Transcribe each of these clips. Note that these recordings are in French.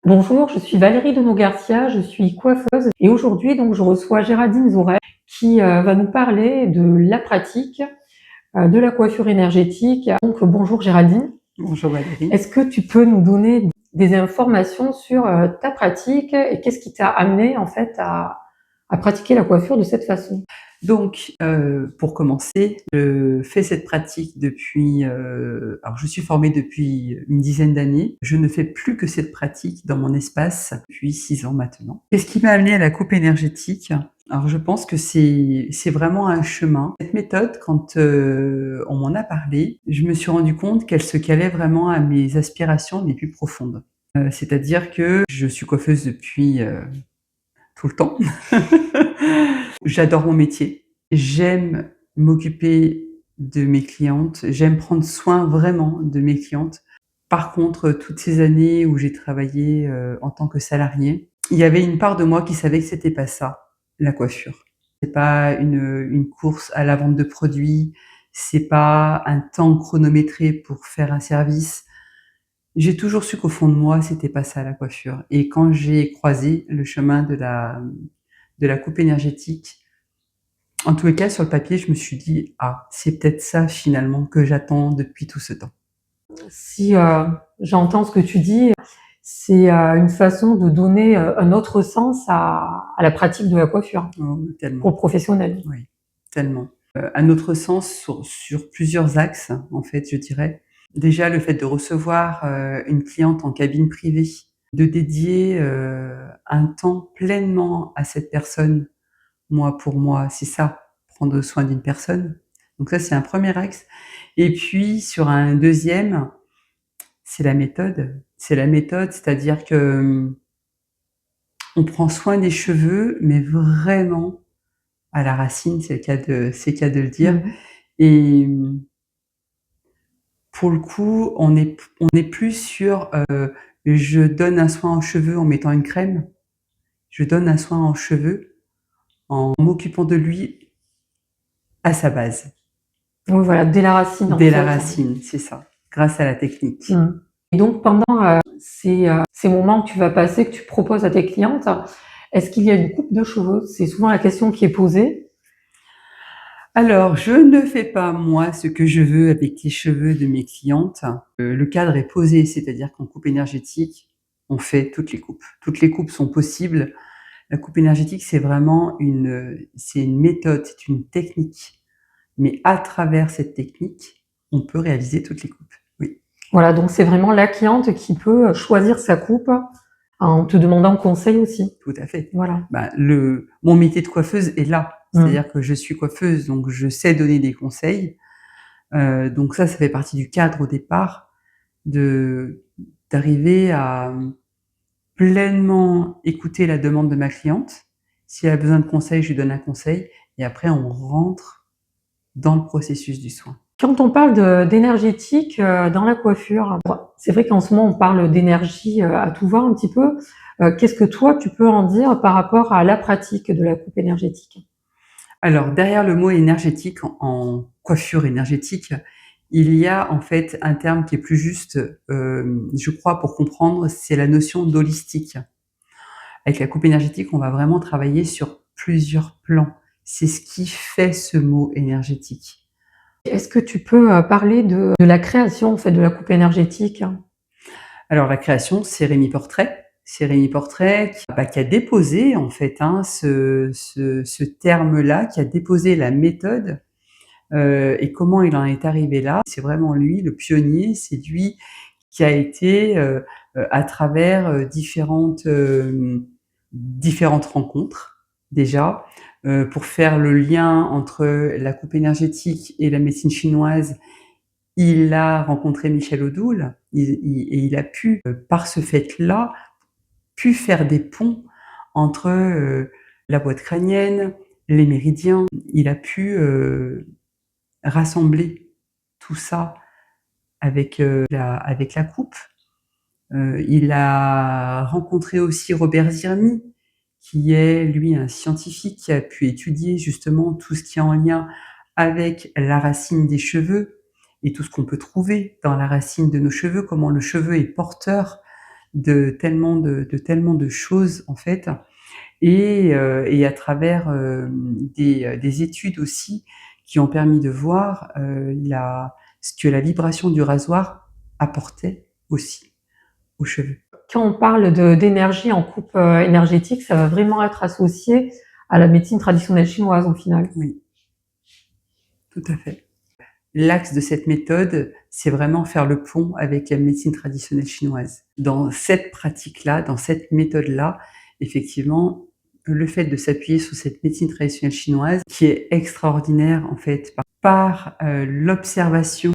Bonjour, je suis Valérie Denot-Garcia, je suis coiffeuse et aujourd'hui donc je reçois Géraldine Zourel qui va nous parler de la pratique de la coiffure énergétique. Donc bonjour Géraldine, Bonjour Valérie. est-ce que tu peux nous donner des informations sur ta pratique et qu'est-ce qui t'a amené en fait à pratiquer la coiffure de cette façon? Donc, pour commencer, je fais cette pratique depuis, alors je suis formée depuis une dizaine d'années. Je ne fais plus que cette pratique dans mon espace depuis 6 ans maintenant. Qu'est-ce qui m'a amenée à la coupe énergétique? Alors je pense que c'est vraiment un chemin. Cette méthode, quand, on m'en a parlé, je me suis rendu compte qu'elle se calait vraiment à mes aspirations les plus profondes. C'est-à-dire que je suis coiffeuse depuis, tout le temps. J'adore mon métier. J'aime m'occuper de mes clientes. J'aime prendre soin vraiment de mes clientes. Par contre, toutes ces années où j'ai travaillé, en tant que salariée, il y avait une part de moi qui savait que c'était pas ça, la coiffure. C'est pas une course à la vente de produits, c'est pas un temps chronométré pour faire un service. J'ai toujours su qu'au fond de moi, c'était pas ça la coiffure, et quand j'ai croisé le chemin de la coupe énergétique, en tous les cas sur le papier, je me suis dit: «Ah, c'est peut-être ça finalement que j'attends depuis tout ce temps». Si j'entends ce que tu dis, c'est une façon de donner un autre sens à la pratique de la coiffure Oh, pour tellement, le professionnel. oui, tellement. Un autre sens sur plusieurs axes, en fait, je dirais. Déjà, le fait de recevoir, une cliente en cabine privée, de dédier, un temps pleinement à cette personne. Moi, pour moi, c'est ça, prendre soin d'une personne. Donc ça, c'est un premier axe, et puis sur un deuxième, c'est la méthode. C'est la méthode, c'est-à-dire que, on prend soin des cheveux, mais vraiment à la racine, c'est le cas de le dire, Mmh. et pour le coup, on est plus sur, je donne un soin aux cheveux en mettant une crème, je donne un soin aux cheveux en m'occupant de lui à sa base. Oui, voilà, dès la racine, en Dès la fait. racine, c'est ça, grâce à la technique. Mmh. Et donc pendant, ces moments que tu vas passer, que tu proposes à tes clientes, est-ce qu'il y a une coupe de cheveux? C'est souvent la question qui est posée. Alors, je ne fais pas moi ce que je veux avec les cheveux de mes clientes. Le cadre est posé, c'est-à-dire qu'en coupe énergétique, on fait toutes les coupes. Toutes les coupes sont possibles. La coupe énergétique, c'est vraiment c'est une méthode, c'est une technique. Mais à travers cette technique, on peut réaliser toutes les coupes. Oui, Voilà, donc c'est vraiment la cliente qui peut choisir sa coupe en te demandant conseil aussi. tout à fait. Voilà. Bah, mon métier de coiffeuse est là. Mmh. C'est-à-dire que je suis coiffeuse, donc je sais donner des conseils. Donc ça fait partie du cadre au départ, de d'arriver à, pleinement écouter la demande de ma cliente. Si elle a besoin de conseils, je lui donne un conseil, et après on rentre dans le processus du soin. Quand on parle d'énergétique dans la coiffure, c'est vrai qu'en ce moment on parle d'énergie à tout va un petit peu. Qu'est-ce que toi tu peux en dire par rapport à la pratique de la coupe énergétique? Alors derrière le mot énergétique, en coiffure énergétique, il y a en fait un terme qui est plus juste, je crois, pour comprendre, c'est la notion d'holistique. Avec la coupe énergétique, on va vraiment travailler sur plusieurs plans. C'est ce qui fait ce mot énergétique. Est-ce que tu peux parler de la création en fait de la coupe énergétique? Alors la création, c'est Rémi Portrait. C'est Rémi Portrait qui a déposé en fait, hein, ce terme-là, qui a déposé la méthode, et comment il en est arrivé là. C'est vraiment lui le pionnier, c'est lui qui a été, à travers, différentes rencontres déjà, pour faire le lien entre la coupe énergétique et la médecine chinoise. Il a rencontré Michel Odoul, et il a pu, par ce fait-là, pu faire des ponts entre, la boîte crânienne, les méridiens. Il a pu, rassembler tout ça avec la coupe. Il a rencontré aussi Robert Ziermi, qui est lui un scientifique qui a pu étudier justement tout ce qui est en lien avec la racine des cheveux et tout ce qu'on peut trouver dans la racine de nos cheveux, comment le cheveu est porteur de tellement de choses en fait, et à travers des études aussi qui ont permis de voir ce que la vibration du rasoir apportait aussi aux cheveux. Quand on parle d'énergie en coupe énergétique, ça va vraiment être associé à la médecine traditionnelle chinoise au final. Oui, tout à fait. L'axe de cette méthode, c'est vraiment faire le pont avec la médecine traditionnelle chinoise. Dans cette pratique-là, dans cette méthode-là, effectivement, le fait de s'appuyer sur cette médecine traditionnelle chinoise, qui est extraordinaire en fait, par l'observation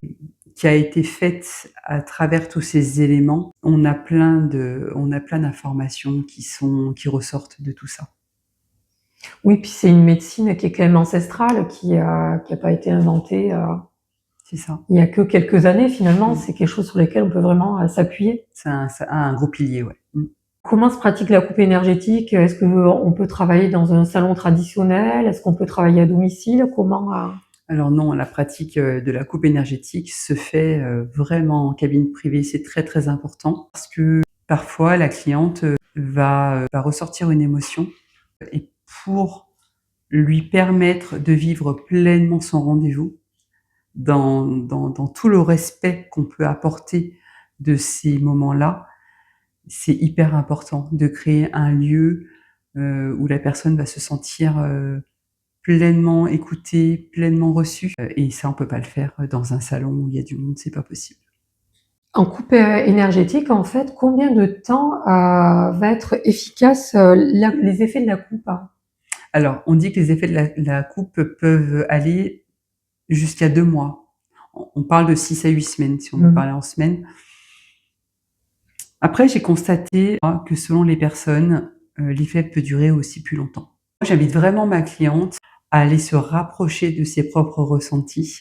qui a été faite à travers tous ces éléments, on a plein d'informations qui ressortent de tout ça. Oui, puis c'est une médecine qui est quand même ancestrale, qui a pas été inventée C'est ça. il y a que quelques années finalement. C'est quelque chose sur lequel on peut vraiment s'appuyer. C'est un gros pilier, ouais. Comment se pratique la coupe énergétique? Est-ce qu'on peut travailler dans un salon traditionnel? Est-ce qu'on peut travailler à domicile? Comment Alors non, la pratique de la coupe énergétique se fait vraiment en cabine privée. C'est très très important parce que parfois la cliente va ressortir une émotion, et pour lui permettre de vivre pleinement son rendez-vous dans tout le respect qu'on peut apporter de ces moments-là, c'est hyper important de créer un lieu où la personne va se sentir pleinement écoutée, pleinement reçue, et ça on peut pas le faire dans un salon où il y a du monde, c'est pas possible. En coupe énergétique, en fait, combien de temps va être efficace les effets de la coupe? Alors, on dit que les effets de la coupe peuvent aller jusqu'à 2 mois. On parle de 6 à 8 semaines, si on veut parler en semaines. Après, j'ai constaté que selon les personnes, l'effet peut durer aussi plus longtemps. Moi, j'invite vraiment ma cliente à aller se rapprocher de ses propres ressentis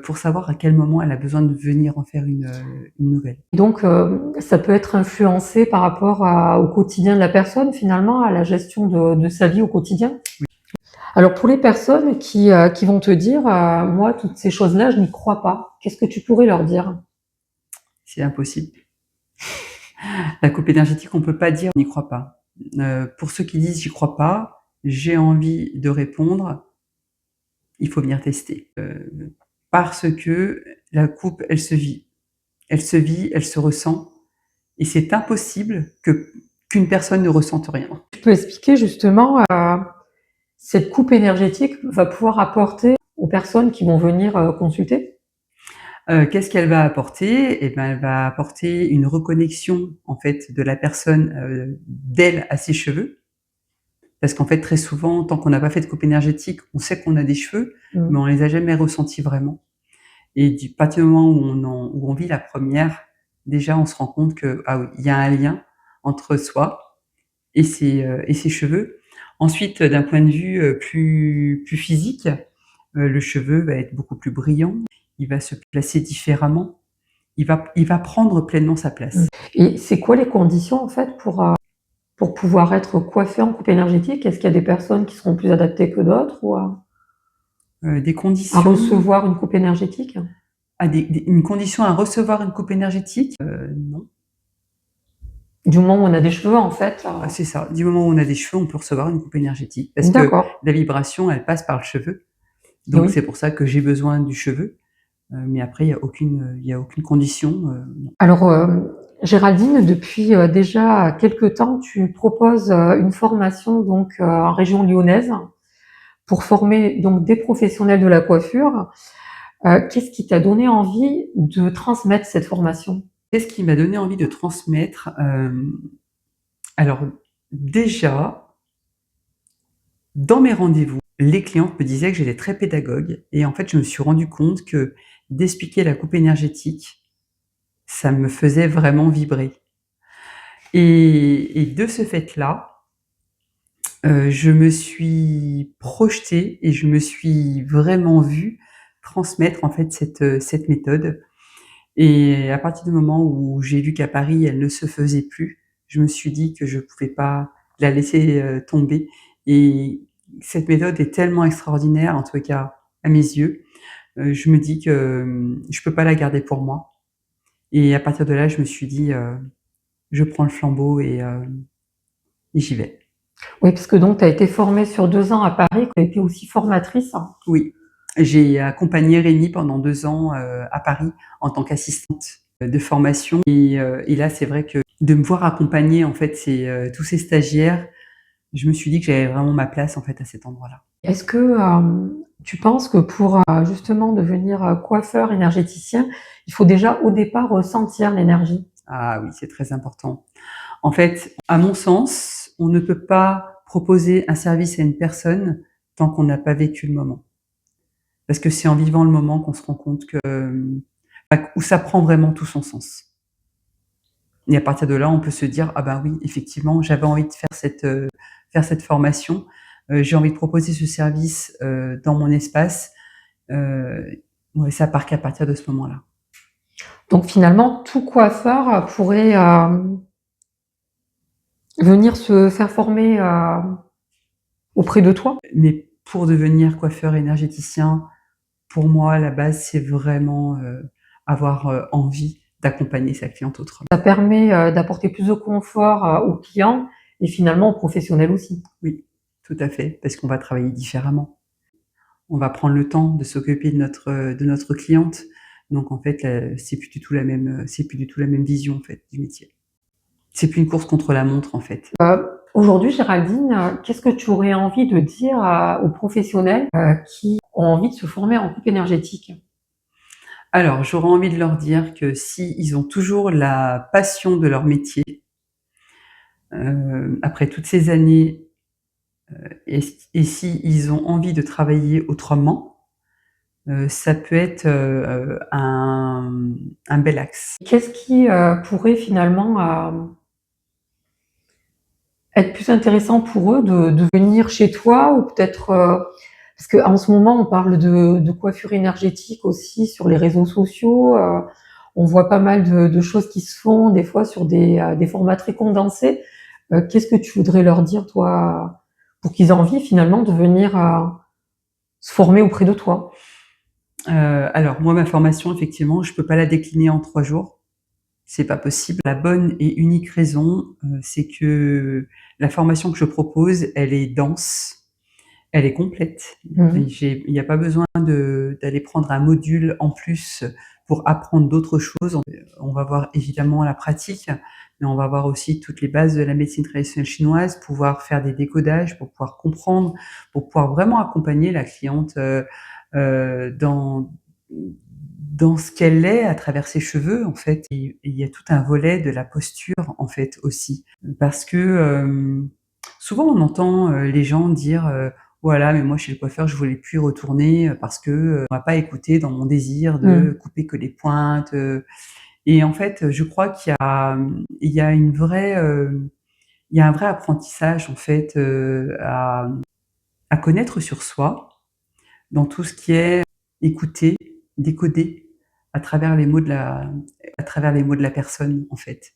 pour savoir à quel moment elle a besoin de venir en faire une nouvelle. Donc, ça peut être influencé par rapport au quotidien de la personne, finalement, à la gestion de sa vie au quotidien. Oui. Alors, pour les personnes qui vont te dire, moi, toutes ces choses-là, je n'y crois pas, qu'est-ce que tu pourrais leur dire? C'est impossible. La coupe énergétique, on peut pas dire on n'y croit pas. Pour ceux qui disent j'y crois pas, j'ai envie de répondre, il faut venir tester. Parce que la coupe, elle se vit. Elle se vit, elle se ressent, et c'est impossible qu'une personne ne ressente rien. Tu peux expliquer justement cette coupe énergétique va pouvoir apporter aux personnes qui vont venir consulter? Qu'est-ce qu'elle va apporter? Eh ben, elle va apporter une reconnexion en fait de la personne d'elle à ses cheveux. Parce qu'en fait, très souvent, tant qu'on n'a pas fait de coupe énergétique, on sait qu'on a des cheveux, mais on les a jamais ressentis vraiment. Et du partir du moment où on vit la première, déjà on se rend compte que ah oui, il y a un lien entre soi et ses cheveux. Ensuite, d'un point de vue plus physique, le cheveu va être beaucoup plus brillant, il va se placer différemment, il va prendre pleinement sa place. Et c'est quoi les conditions en fait pour pouvoir être coiffé en coupe énergétique? Est-ce qu'il y a des personnes qui seront plus adaptées que d'autres ou Des à conditions recevoir une coupe énergétique? une condition à recevoir une coupe énergétique? Non. Du moment où on a des cheveux en fait. C'est ça. Du moment où on a des cheveux, on peut recevoir une coupe énergétique. Parce que D'accord. la vibration, elle passe par le cheveu. Donc Oui. c'est pour ça que j'ai besoin du cheveu. Mais après, il y a aucune condition. Non. Alors, Géraldine, depuis déjà quelque temps, tu proposes une formation donc en région lyonnaise pour former donc des professionnels de la coiffure. Qu'est-ce qui t'a donné envie de transmettre cette formation? Qu'est-ce qui m'a donné envie de transmettre? Alors déjà, dans mes rendez-vous, les clientes me disaient que j'étais très pédagogue, et en fait, je me suis rendu compte que d'expliquer la coupe énergétique, ça me faisait vraiment vibrer. Et de ce fait-là, je me suis projetée et je me suis vraiment vue transmettre en fait cette méthode. Et à partir du moment où j'ai vu qu'à Paris, elle ne se faisait plus, je me suis dit que je pouvais pas la laisser tomber. Et cette méthode est tellement extraordinaire, en tout cas à mes yeux, je me dis que je peux pas la garder pour moi. Et à partir de là, je me suis dit je prends le flambeau et j'y vais. Oui, parce que donc tu as été formée sur 2 ans à Paris, tu as été aussi formatrice. Oui, j'ai accompagné Rémi pendant 2 ans, à Paris en tant qu'assistante de formation et là, c'est vrai que de me voir accompagner en fait tous ces stagiaires, je me suis dit que j'avais vraiment ma place en fait à cet endroit-là. Est-ce que tu penses que pour justement devenir coiffeur énergéticien, il faut déjà au départ ressentir l'énergie? Ah oui, c'est très important. En fait, à mon sens, on ne peut pas proposer un service à une personne tant qu'on n'a pas vécu le moment. Parce que c'est en vivant le moment qu'on se rend compte que, où ça prend vraiment tout son sens. Et à partir de là, on peut se dire: «Ah ben oui, effectivement, j'avais envie de faire cette formation, j'ai envie de proposer ce service, dans mon espace». Ouais, ça part qu'à partir de ce moment-là. Donc finalement, tout coiffeur pourrait venir se faire former auprès de toi? Mais pour devenir coiffeur énergéticien, pour moi, la base, c'est vraiment, avoir, envie d'accompagner sa cliente autrement. Ça permet d'apporter plus de confort aux clients et finalement aux professionnels aussi. Oui, tout à fait, parce qu'on va travailler différemment. On va prendre le temps de s'occuper de notre cliente. Donc en fait, c'est plus du tout la même, c'est plus du tout la même vision, en fait, du métier. C'est plus une course contre la montre, en fait. Aujourd'hui, Géraldine, qu'est-ce que tu aurais envie de dire aux professionnels qui ont envie de se former en coupe énergétique? Alors, j'aurais envie de leur dire que si ils ont toujours la passion de leur métier, après toutes ces années, et si ils ont envie de travailler autrement, ça peut être, un bel axe. Qu'est-ce qui pourrait finalement être plus intéressant pour eux de venir chez toi ou peut-être parce qu'en ce moment on parle de coiffure énergétique aussi sur les réseaux sociaux. On voit pas mal de choses qui se font des fois sur des formats très condensés. Qu'est-ce que tu voudrais leur dire toi pour qu'ils aient envie finalement de venir se former auprès de toi? Alors moi, ma formation, effectivement, je peux pas la décliner en 3 jours. C'est pas possible. La bonne et unique raison, c'est que la formation que je propose, elle est dense, elle est complète. Mmh. Il y a pas besoin d'aller prendre un module en plus pour apprendre d'autres choses. On va voir évidemment la pratique, mais on va voir aussi toutes les bases de la médecine traditionnelle chinoise, pouvoir faire des décodages, pour pouvoir comprendre, pour pouvoir vraiment accompagner la cliente, dans ce qu'elle est à travers ses cheveux, en fait. Et il y a tout un volet de la posture, en fait, aussi. Parce que, souvent on entend, les gens dire, «Voilà, mais moi chez le coiffeur, je voulais plus y retourner, parce que, on m'a pas écouté dans mon désir de Mmh. couper que les pointes», et en fait, je crois il y a une vraie, il y a un vrai apprentissage, en fait, à connaître sur soi, dans tout ce qui est écouter, décoder à travers les mots à travers les mots de la personne, en fait.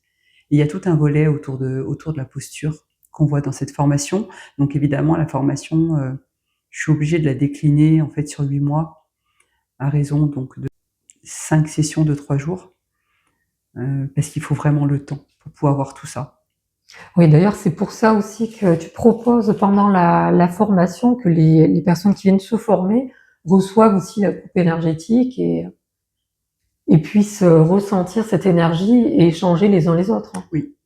Et il y a tout un volet autour de la posture qu'on voit dans cette formation. Donc évidemment, la formation, je suis obligée de la décliner, en fait, sur 8 mois, à raison donc de 5 sessions de 3 jours, parce qu'il faut vraiment le temps pour pouvoir voir tout ça. Oui, d'ailleurs, c'est pour ça aussi que tu proposes pendant la formation que les personnes qui viennent se former reçoivent aussi la coupe énergétique et puissent ressentir cette énergie et échanger les uns les autres. Oui,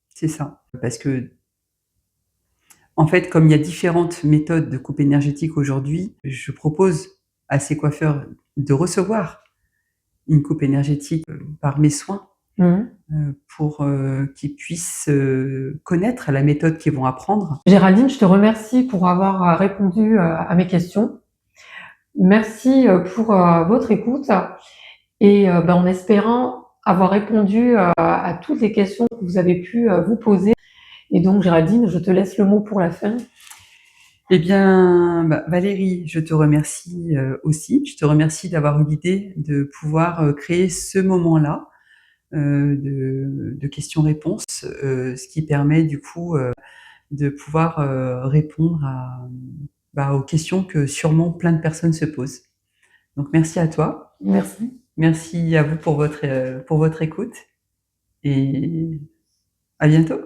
c'est ça. Parce que en fait, comme il y a différentes méthodes de coupe énergétique aujourd'hui, je propose à ces coiffeurs de recevoir une coupe énergétique, par mes soins, Mmh. pour, qu'ils puissent, connaître la méthode qu'ils vont apprendre. Géraldine, je te remercie pour avoir répondu à mes questions. Merci pour votre écoute et en espérant avoir répondu à toutes les questions que vous avez pu vous poser. Et donc, Géraldine, je te laisse le mot pour la fin. Eh bien, bah, Valérie, je te remercie, aussi. Je te remercie d'avoir eu l'idée de pouvoir, créer ce moment-là, de questions-réponses, ce qui permet du coup, de pouvoir, répondre aux questions que sûrement plein de personnes se posent. Donc merci à toi. Merci. Merci à vous pour votre écoute et À bientôt.